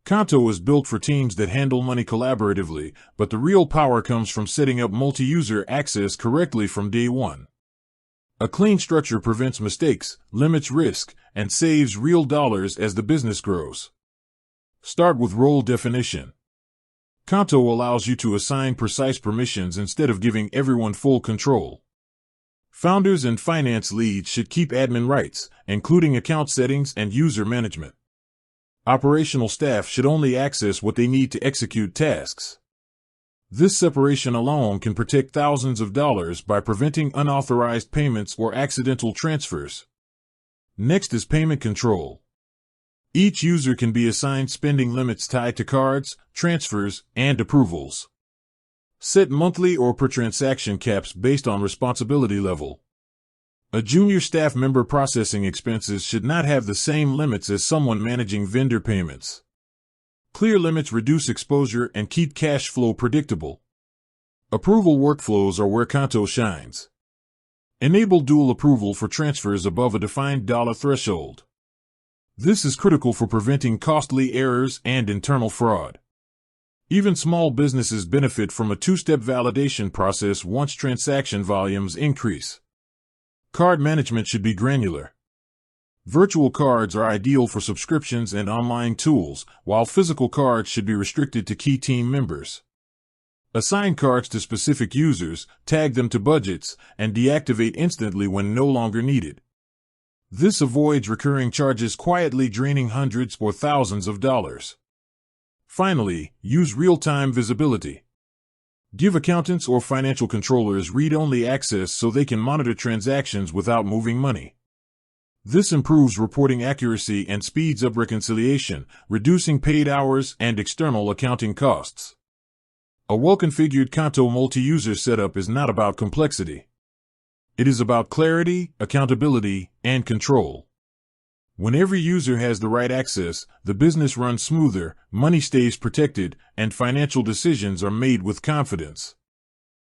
Qonto is built for teams that handle money collaboratively, but the real power comes from setting up multi-user access correctly from day one. A clean structure prevents mistakes, limits risk, and saves real dollars as the business grows. Start with role definition. Qonto allows you to assign precise permissions instead of giving everyone full control. Founders and finance leads should keep admin rights, including account settings and user management. Operational staff should only access what they need to execute tasks. This separation alone can protect thousands of dollars by preventing unauthorized payments or accidental transfers. Next is payment control. Each user can be assigned spending limits tied to cards, transfers, and approvals. Set monthly or per transaction caps based on responsibility level. A junior staff member processing expenses should not have the same limits as someone managing vendor payments. Clear limits reduce exposure and keep cash flow predictable. Approval workflows are where Qonto shines. Enable dual approval for transfers above a defined dollar threshold. This is critical for preventing costly errors and internal fraud. Even small businesses benefit from a two-step validation process once transaction volumes increase. Card management should be granular. Virtual cards are ideal for subscriptions and online tools, while physical cards should be restricted to key team members. Assign cards to specific users, tag them to budgets, and deactivate instantly when no longer needed. This avoids recurring charges quietly draining hundreds or thousands of dollars. Finally, use real-time visibility. Give accountants or financial controllers read-only access so they can monitor transactions without moving money. This improves reporting accuracy and speeds up reconciliation, reducing paid hours and external accounting costs. A well-configured Qonto multi-user setup is not about complexity. It is about clarity, accountability, and control. When every user has the right access, the business runs smoother, money stays protected, and financial decisions are made with confidence.